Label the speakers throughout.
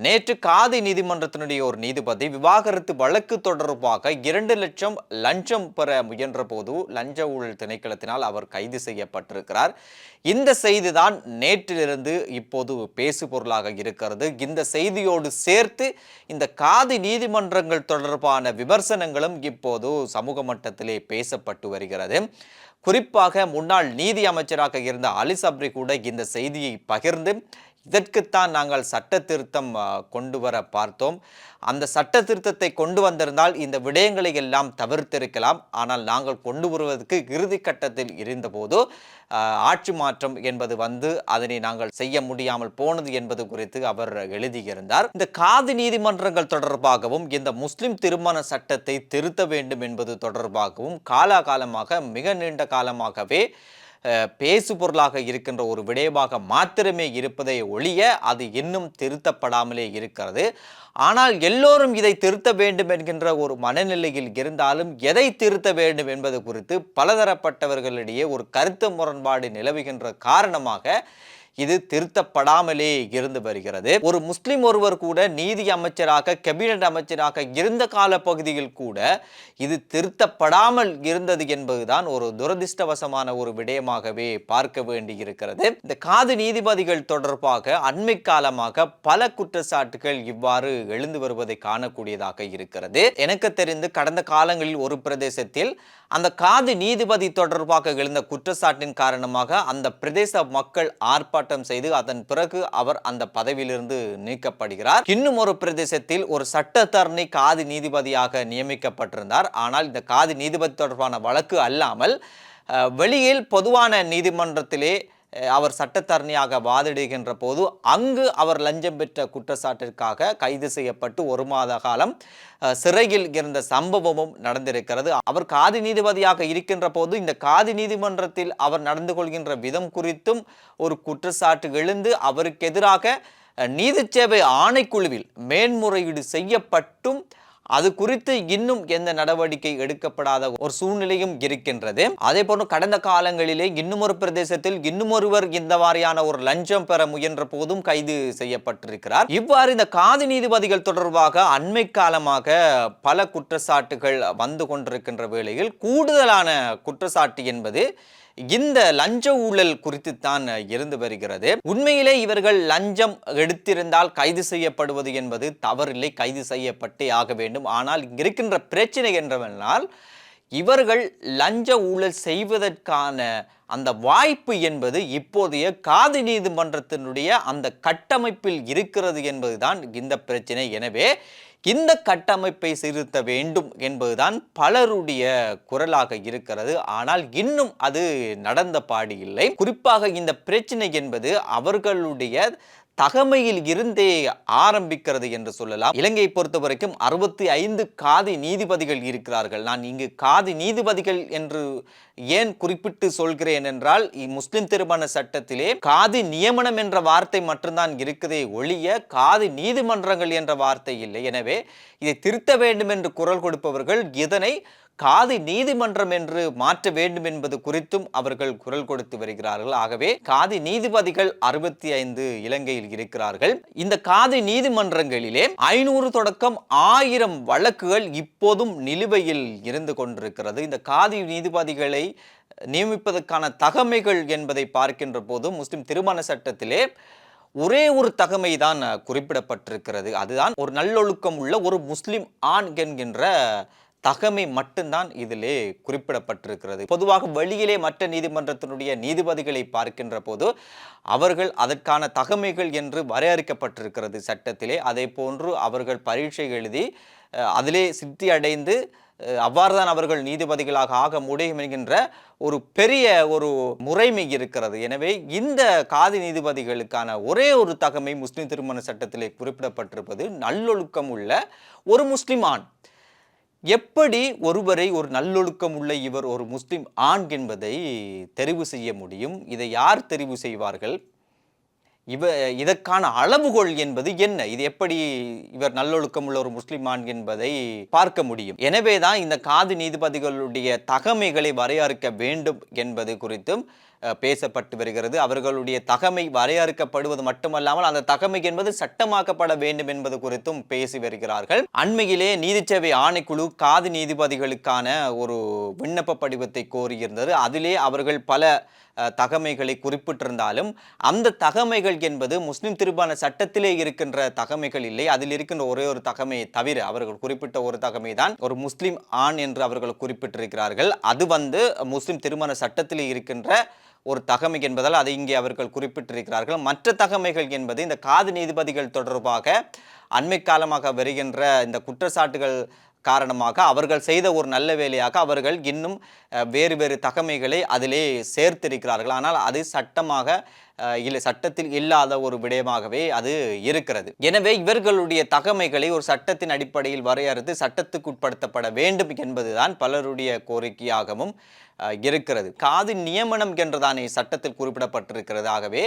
Speaker 1: நேற்று காதி நீதிமன்றத்தினுடைய ஒரு நீதிபதி விவாகரத்து வழக்கு தொடர்பாக 2 லட்சம் லஞ்சம் பெற முயன்ற போது லஞ்ச ஊழல் திணைக்களத்தினால் அவர் கைது செய்யப்பட்டிருக்கிறார். இந்த செய்திதான் நேற்றிலிருந்து இப்போது பேசு பொருளாக இருக்கிறது. இந்த செய்தியோடு சேர்த்து இந்த காதி நீதிமன்றங்கள் தொடர்பான விமர்சனங்களும் இப்போது சமூக மட்டத்திலே பேசப்பட்டு வருகிறது. குறிப்பாக முன்னாள் நீதி அமைச்சராக இருந்த அலி சப்ரி கூட இந்த செய்தியை பகிர்ந்து இதற்குத்தான் நாங்கள் சட்ட திருத்தம் கொண்டு வர பார்த்தோம். அந்த சட்ட திருத்தத்தை கொண்டு வந்திருந்தால் இந்த விடயங்களை எல்லாம் தவிர்த்திருக்கலாம். ஆனால் நாங்கள் கொண்டு வருவதற்கு இறுதி கட்டத்தில் இருந்தபோது ஆட்சி மாற்றம் என்பது அதனை நாங்கள் செய்ய முடியாமல் போனது என்பது குறித்து அவர் எழுதியிருந்தார். இந்த காதி நீதிமன்றங்கள் தொடர்பாகவும் இந்த முஸ்லிம் திருமண சட்டத்தை திருத்த வேண்டும் என்பது தொடர்பாகவும் காலாகாலமாக மிக நீண்ட காலமாகவே பேசு பொருளாக இருக்கின்ற ஒரு விடயமாக மாத்திரமே இருப்பதை ஒழிய அது இன்னும் திருத்தப்படாமலே இருக்கிறது. ஆனால் எல்லோரும் இதை திருத்த வேண்டும் என்கின்ற ஒரு மனநிலையில் இருந்தாலும் எதை திருத்த வேண்டும் என்பது குறித்து பலதரப்பட்டவர்களிடையே ஒரு கருத்து முரண்பாடு நிலவுகின்ற காரணமாக இது திருத்தப்படாமலே இருந்து வருகிறது. ஒரு முஸ்லிம் ஒருவர் கூட நீதி அமைச்சராக கேபினட் அமைச்சராக இருந்த கால பகுதியில் கூட இது திருத்தப்படாமல் இருந்தது என்பதுதான் ஒரு துரதிர்ஷ்டவசமான ஒரு விடயமாகவே பார்க்க வேண்டி இருக்கிறது. இந்த காதி நீதிபதிகள் தொடர்பாக அண்மை காலமாக பல குற்றச்சாட்டுகள் இவ்வாறு எழுந்து வருவதை காணக்கூடியதாக இருக்கிறது. எனக்கு தெரிந்து கடந்த காலங்களில் ஒரு பிரதேசத்தில் அந்த காதி நீதிபதி தொடர்பாக எழுந்த குற்றச்சாட்டின் காரணமாக அந்த பிரதேச மக்கள் ஆர்ப்பாட்டம் செய்து அதன் பிறகு அவர் அந்த பதவியிலிருந்து நீக்கப்படுகிறார். இன்னும் ஒரு பிரதேசத்தில் ஒரு சட்டத்தரணி காதி நீதிபதியாக நியமிக்கப்பட்டிருந்தார். ஆனால் இந்த காதி நீதிபதி தொடர்பான வழக்கு அல்லாமல் வெளியில் பொதுவான நீதிமன்றத்திலே அவர் சட்டத்தரணியாக வாதிடுகின்ற போது அங்கு அவர் லஞ்சம் பெற்ற குற்றச்சாட்டிற்காக கைது செய்யப்பட்டு 1 மாத காலம் சிறையில் இருந்த சம்பவமும் நடந்திருக்கிறது. அவர் காதி நீதிபதியாக இருக்கின்ற போது இந்த காதி நீதிமன்றத்தில் அவர் நடந்து கொள்கின்ற விதம் குறித்தும் ஒரு குற்றச்சாட்டு எழுந்து அவருக்கு எதிராக நீதி சேவை ஆணைக்குழுவில் மேன்முறையீடு செய்யப்பட்டும் அது குறித்து இன்னும் எந்த நடவடிக்கை எடுக்கப்படாத ஒரு சூழ்நிலையும் இருக்கின்றது. அதே போன்று கடந்த காலங்களிலே இன்னும் ஒரு பிரதேசத்தில் இன்னும் ஒருவர் இந்த மாதிரியான ஒரு லஞ்சம் பெற முயன்ற போதும் கைது செய்யப்பட்டிருக்கிறார். இவ்வாறு இந்த காதி நீதிபதிகள் தொடர்பாக அண்மை காலமாக பல குற்றச்சாட்டுகள் வந்து கொண்டிருக்கின்ற வேளையில் கூடுதலான குற்றச்சாட்டு என்பது இந்த லஞ்ச ஊழல் குறித்து தான் இருந்து வருகிறது. உண்மையிலே இவர்கள் லஞ்சம் எடுத்திருந்தால் கைது செய்யப்படுவது என்பது தவறில்லை, கைது செய்யப்பட்டே ஆக வேண்டும். ஆனால் இங்க இருக்கின்ற பிரச்சனை என்றவென்றால் இவர்கள் லஞ்ச ஊழல் செய்வதற்கான அந்த வாய்ப்பு என்பது இப்போதைய காதி நீதிமன்றத்தினுடைய அந்த கட்டமைப்பில் இருக்கிறது என்பதுதான் இந்த பிரச்சனை. எனவே இந்த கட்டமைப்பை திருத்த வேண்டும் என்பதுதான் பலருடைய குரலாக இருக்கிறது. ஆனால் இன்னும் அது நடந்த பாடு இல்லை. குறிப்பாக இந்த பிரச்சனை என்பது அவர்களுடைய தகமையில் இருந்தே ஆரம்பிக்கிறது என்று சொல்லலாம். இலங்கையை பொறுத்த வரைக்கும் 65 காதி நீதிபதிகள் இருக்கிறார்கள். நான் இங்கு காதி நீதிபதிகள் என்று ஏன் குறிப்பிட்டு சொல்கிறேன் என்றால் முஸ்லிம் திருமண சட்டத்திலே காதி நியமனம் என்ற வார்த்தை மட்டும்தான் இருக்குதே ஒழிய காதி நீதிமன்றங்கள் என்ற வார்த்தை இல்லை. எனவே இதை திருத்த வேண்டும் என்று குரல் கொடுப்பவர்கள் இதனை காதி நீதிமன்றம் என்று மாற்ற வேண்டும் என்பது குறித்தும் அவர்கள் குரல் கொடுத்து வருகிறார்கள். ஆகவே காதி நீதிபதிகள் 65 இலங்கையில் இருக்கிறார்கள். இந்த காதி நீதிமன்றங்களிலே 500 தொடக்கம் 1000 வழக்குகள் இப்போதும் நிலுவையில் இருந்து கொண்டிருக்கிறது. இந்த காதி நீதிபதிகளை நியமிப்பதற்கான தகமைகள் என்பதை பார்க்கின்ற போது முஸ்லிம் திருமண சட்டத்திலே ஒரே ஒரு தகமை தான் குறிப்பிடப்பட்டிருக்கிறது. அதுதான் ஒரு நல்லொழுக்கம் உள்ள ஒரு முஸ்லிம் ஆண் என்கின்ற தகமை மட்டும்தான் இதிலே குறிப்பிடப்பட்டிருக்கிறது. பொதுவாக வெளியிலே மற்ற நீதிமன்றத்தினுடைய நீதிபதிகளை பார்க்கின்ற போது அவர்கள் அதற்கான தகமைகள் என்று வரையறுக்கப்பட்டிருக்கிறது சட்டத்திலே. அதே போன்று அவர்கள் பரீட்சை எழுதி அதிலே சித்தி அடைந்து அவ்வாறுதான் அவர்கள் நீதிபதிகளாக ஆக முடியும் என்கின்ற ஒரு பெரிய ஒரு முறைமை இருக்கிறது. எனவே இந்த காதி நீதிபதிகளுக்கான ஒரே ஒரு தகமை முஸ்லிம் திருமண சட்டத்திலே குறிப்பிடப்பட்டிருப்பது நல்லொழுக்கம் உள்ள ஒரு முஸ்லிம் ஆண். எப்படி ஒருவரை ஒரு நல்லொழுக்கம் உள்ள இவர் ஒரு முஸ்லிம் ஆண் என்பதை தெரிவு செய்ய முடியும்? இதை யார் தெரிவு செய்வார்கள்? இதற்கான அளவுகோல் என்பது என்ன? இது எப்படி இவர் நல்லொழுக்கம் உள்ள ஒரு முஸ்லிம் ஆண் என்பதை பார்க்க முடியும்? எனவேதான் இந்த காதி நீதிபதிகளுடைய தகமைகளை வரையறுக்க வேண்டும் என்பது குறித்தும் பேசப்பட்டு வருகிறது. அவர்களுடைய தகமை வரையறுக்கப்படுவது மட்டுமல்லாமல் அந்த தகமை என்பது சட்டமாக்கப்பட வேண்டும் என்பது குறித்தும் பேசி வருகிறார்கள். அண்மையிலே நீதிச்சேவை ஆணைக்குழு காதி நீதிபதிகளுக்கான ஒரு விண்ணப்ப படிவத்தை கோரியிருந்தது. அதிலே அவர்கள் பல தகமைகளை குறிப்பிட்டிருந்தாலும் அந்த தகமைகள் என்பது முஸ்லிம் திருமண சட்டத்திலே இருக்கின்ற தகமைகள் இல்லை. அதில் இருக்கின்ற ஒரே ஒரு தகமையை தவிர அவர்கள் குறிப்பிட்ட ஒரு தகமை தான் ஒரு முஸ்லிம் ஆண் என்று அவர்கள் குறிப்பிட்டிருக்கிறார்கள். அது முஸ்லிம் திருமண சட்டத்திலே இருக்கின்ற ஒரு தகமை என்பதால் அதை இங்கே அவர்கள் குறிப்பிட்டிருக்கிறார்கள். மற்ற தகமைகள் என்பது இந்த காது நீதிபதிகள் தொடர்பாக அண்மை காலமாக வருகின்ற இந்த குற்றச்சாட்டுகள் காரணமாக அவர்கள் செய்த ஒரு நல்ல வேலையாக அவர்கள் இன்னும் வேறு வேறு தகமைகளை அதிலே சேர்த்திருக்கிறார்கள். ஆனால் அது சட்டத்தில் இல்லாத ஒரு விடயமாகவே அது இருக்கிறது. எனவே இவர்களுடைய தகமைகளை ஒரு சட்டத்தின் அடிப்படையில் வரையறுத்து சட்டத்துக்கு உட்படுத்தப்பட வேண்டும் என்பதுதான் பலருடைய கோரிக்கையாகவும் இருக்கிறது. காதி நியமனம் என்றுதானே சட்டத்தில் குறிப்பிடப்பட்டிருக்கிறது. ஆகவே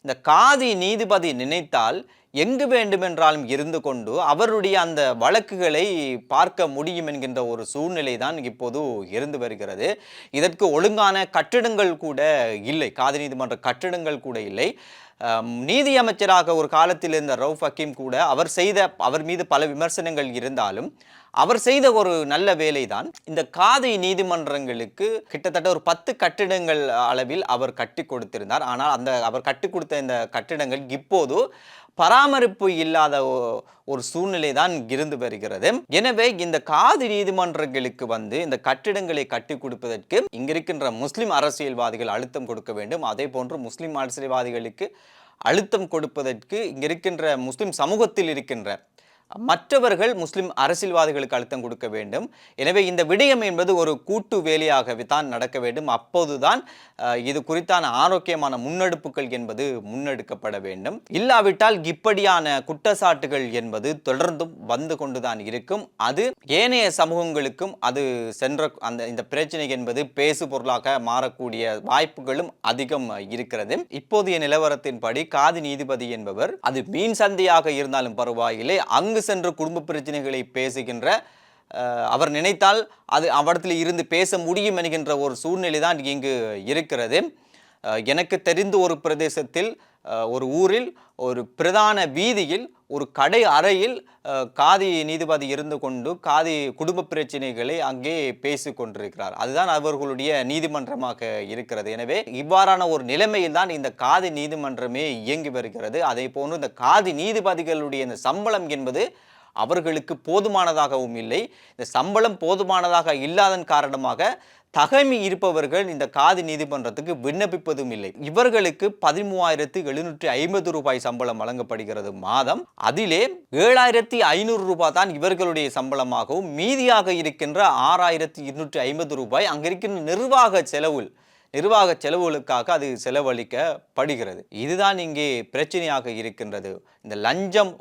Speaker 1: இந்த காதி நீதிபதி நினைத்தால் எங்கு வேண்டுமென்றாலும் இருந்து கொண்டு அவருடைய அந்த வழக்குகளை பார்க்க முடியும் என்கின்ற ஒரு சூழ்நிலை தான் இப்போது இருந்து வருகிறது. இதற்கு ஒழுங்கான கட்டிடங்கள் கூட இல்லை. காதி நீதிமன்ற கட்டிடங்கள் கூட இல்லை. நீதி அமைச்சராக ஒரு காலத்தில் இருந்த ரவுஃப் ஹக்கீம் கூட அவர் மீது பல விமர்சனங்கள் இருந்தாலும் அவர் செய்த ஒரு நல்ல வேலை தான் இந்த காதி நீதிமன்றங்களுக்கு கிட்டத்தட்ட ஒரு 10 கட்டிடங்கள் அளவில் அவர் கட்டி கொடுத்திருந்தார். ஆனால் அவர் கட்டி கொடுத்த இந்த கட்டிடங்கள் இப்போது பராமரிப்பு இல்லாத ஒரு சூழ்நிலை தான் இருந்து வருகிறது. எனவே இந்த காதி நீதிமன்றங்களுக்கு இந்த கட்டிடங்களை கட்டி கொடுப்பதற்கு இங்கிருக்கின்ற முஸ்லிம் அரசியல்வாதிகள் அழுத்தம் கொடுக்க வேண்டும். அதே போன்று முஸ்லிம் அரசியல்வாதிகளுக்கு அழுத்தம் கொடுப்பதற்கு இங்கிருக்கின்ற முஸ்லிம் சமூகத்தில் இருக்கின்ற மற்றவர்கள் முஸ்லிம் அரசியல்வாதிகளுக்கு அழுத்தம் கொடுக்க வேண்டும். எனவே இந்த விடயம் என்பது ஒரு கூட்டு வேலையாகவே தான் நடக்க வேண்டும். அப்போதுதான் இது குறித்தான ஆரோக்கியமான முன்னெடுப்புகள் என்பது முன்னெடுக்கப்பட வேண்டும். இல்லாவிட்டால் இப்படியான குற்றச்சாட்டுகள் என்பது தொடர்ந்தும் வந்து கொண்டுதான் இருக்கும். அது ஏனைய சமூகங்களுக்கும் அது இந்த பிரச்சனை என்பது பேசு பொருளாக மாறக்கூடிய வாய்ப்புகளும் அதிகம் இருக்கிறது. இப்போதைய நிலவரத்தின்படி காதி நீதிபதி என்பவர் அது மீன் சந்தையாக இருந்தாலும் பரவாயில்லை, அங்கு சென்று குடும்ப பிரச்சனைகளை பேசுகின்ற அவர் நினைத்தால் அது அவரிடத்தில் இருந்து பேச முடியும் என்கின்ற ஒரு சூழ்நிலை தான் இங்கு இருக்கிறது. எனக்கு தெரிந்த ஒரு பிரதேசத்தில் ஒரு ஊரில் ஒரு பிரதான வீதியில் ஒரு கடை அறையில் காதி நீதிபதி இருந்து கொண்டு காதி குடும்ப பிரச்சனைகளை அங்கே பேசி கொண்டிருக்கிறார். அதுதான் அவர்களுடைய நீதிமன்றமாக இருக்கிறது. எனவே இவ்வாறான ஒரு நிலைமையில் தான் இந்த காதி நீதிமன்றமே இயங்கி வருகிறது. அதே போன்று இந்த காதி நீதிபதிகளுடைய இந்த சம்பளம் என்பது அவர்களுக்கு போதுமானதாகவும் இல்லை. இந்த சம்பளம் போதுமானதாக இல்லாதன் காரணமாக தகமை இருப்பவர்கள் இந்த காதி நீதிமன்றத்துக்கு விண்ணப்பிப்பதும் இல்லை. இவர்களுக்கு 13,750 ரூபாய் சம்பளம் வழங்கப்படுகிறது மாதம். அதிலே 7,500 ரூபாய் தான் இவர்களுடைய சம்பளமாகவும் மீதியாக இருக்கின்ற 6,250 ரூபாய் அங்கிருக்கின்ற நிர்வாக செலவுகளுக்காக அது செலவழிக்கப்படுகிறது. இதுதான் இங்கே பிரச்சனையாக இருக்கின்றது. இந்த லஞ்சம்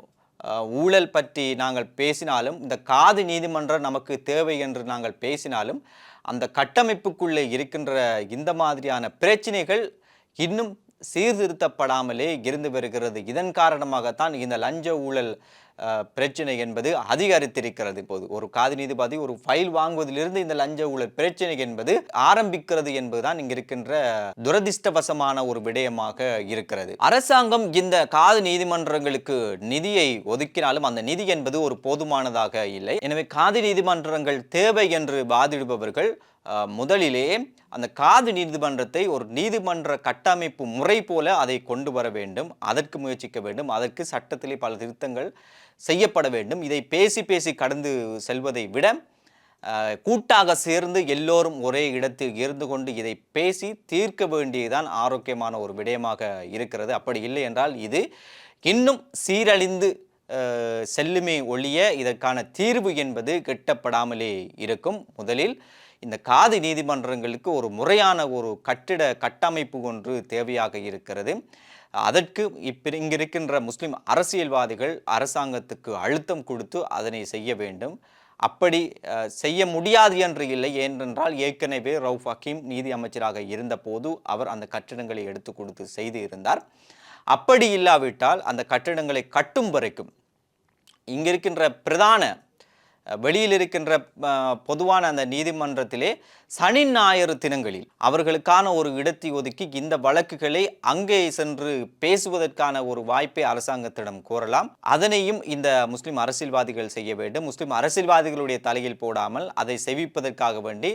Speaker 1: ஊழல் பற்றி நாங்கள் பேசினாலும், இந்த காதி நீதிமன்றம் நமக்கு தேவை என்று நாங்கள் பேசினாலும், அந்த கட்டமைப்புக்குள்ளே இருக்கின்ற இந்த மாதிரியான பிரச்சனைகள் இன்னும் சீர்திருத்தப்படாமலே இருந்து வருகிறது. இதன் காரணமாகத்தான் இந்த லஞ்ச ஊழல் பிரச்சனை என்பது அதிகரித்திருக்கிறது. இப்போது ஒரு காதி நீதிபதி ஒரு ஃபைல் வாங்குவதிலிருந்து இந்த லஞ்ச ஊழல் பிரச்சனை என்பது ஆரம்பிக்கிறது என்பதுதான் இங்க இருக்கின்ற துரதிர்ஷ்டவசமான ஒரு விடயமாக இருக்கிறது. அரசாங்கம் இந்த காதி நீதிமன்றங்களுக்கு நிதியை ஒதுக்கினாலும் அந்த நிதி என்பது ஒரு போதுமானதாக இல்லை. எனவே காதி நீதிமன்றங்கள் தேவை என்று வாதிடுபவர்கள் முதலிலே அந்த காதி நீதிமன்றத்தை ஒரு நீதிமன்ற கட்டமைப்பு முறை போல அதை கொண்டு வர வேண்டும். அதற்கு முயற்சிக்க வேண்டும். அதற்கு சட்டத்திலே பல திருத்தங்கள் செய்யப்பட வேண்டும். இதை பேசி கடந்து செல்வதை விட கூட்டாக சேர்ந்து எல்லோரும் ஒரே இடத்தில் இருந்து கொண்டு இதை பேசி தீர்க்க வேண்டியதுதான் ஆரோக்கியமான ஒரு விடயமாக இருக்கிறது. அப்படி இல்லை என்றால் இது இன்னும் சீரழிந்து செல்லுமே ஒழிய இதற்கான தீர்வு என்பது கிட்டப்படாமலே இருக்கும். முதலில் இந்த காதி நீதிமன்றங்களுக்கு ஒரு முறையான ஒரு கட்டமைப்பு ஒன்று தேவையாக இருக்கிறது. அதற்கு இங்கிருக்கின்ற முஸ்லிம் அரசியல்வாதிகள் அரசாங்கத்துக்கு அழுத்தம் கொடுத்து அதனை செய்ய வேண்டும். அப்படி செய்ய முடியாது என்று இல்லை. ஏனென்றால் ஏற்கனவே ரவுஃப் ஹக்கீம் நீதி அமைச்சராக இருந்தபோது அவர் அந்த கட்டிடங்களை எடுத்து கொடுத்து செய்து இருந்தார். அப்படி இல்லாவிட்டால் அந்த கட்டிடங்களை கட்டும் வரைக்கும் இங்கிருக்கின்ற பிரதான வெளியில் இருக்கின்ற பொதுவான அந்த நீதிமன்றத்திலே சனி ஞாயிறு தினங்களில் அவர்களுக்கான ஒரு இடத்தை ஒதுக்கி இந்த வழக்குகளை அங்கே சென்று பேசுவதற்கான ஒரு வாய்ப்பை அரசாங்கத்திடம் கோரலாம். அதனையும் இந்த முஸ்லிம் அரசியல்வாதிகள் செய்ய வேண்டும். முஸ்லிம் அரசியல்வாதிகளுடைய தலையில் போடாமல் அதை செவிப்பதற்காக வேண்டி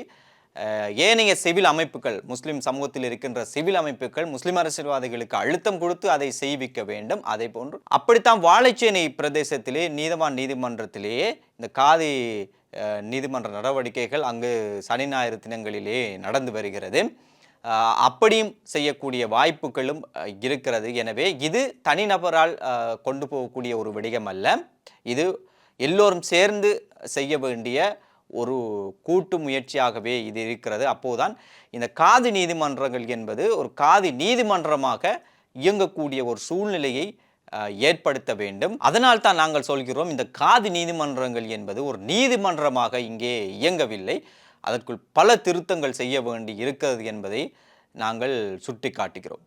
Speaker 1: ஏனைய சிவில் அமைப்புகள், முஸ்லிம் சமூகத்தில் இருக்கின்ற சிவில் அமைப்புகள் முஸ்லிம் அரசியல்வாதிகளுக்கு அழுத்தம் கொடுத்து அதை செய்விக்க வேண்டும். அதே போன்று அப்படித்தான் வாழைச்சேனை பிரதேசத்திலே நீதவான் நீதிமன்றத்திலேயே இந்த காதி நீதிமன்ற நடவடிக்கைகள் அங்கு சனி ஞாயிறு தினங்களிலே நடந்து வருகிறது. அப்படியும் செய்யக்கூடிய வாய்ப்புகளும் இருக்கிறது. எனவே இது தனிநபரால் கொண்டு போகக்கூடிய ஒரு விடயம் அல்ல. இது எல்லோரும் சேர்ந்து செய்ய வேண்டிய ஒரு கூட்டு முயற்சியாகவே இது இருக்கிறது. அப்போதுதான் இந்த காதி நீதிமன்றங்கள் என்பது ஒரு காதி நீதிமன்றமாக இயங்கக்கூடிய ஒரு சூழ்நிலையை ஏற்படுத்த வேண்டும். அதனால் தான் நாங்கள் சொல்கிறோம், இந்த காதி நீதிமன்றங்கள் என்பது ஒரு நீதிமன்றமாக இங்கே இயங்கவில்லை, அதற்குள் பல திருத்தங்கள் செய்ய வேண்டி இருக்கிறது என்பதை நாங்கள் சுட்டி காட்டுகிறோம்.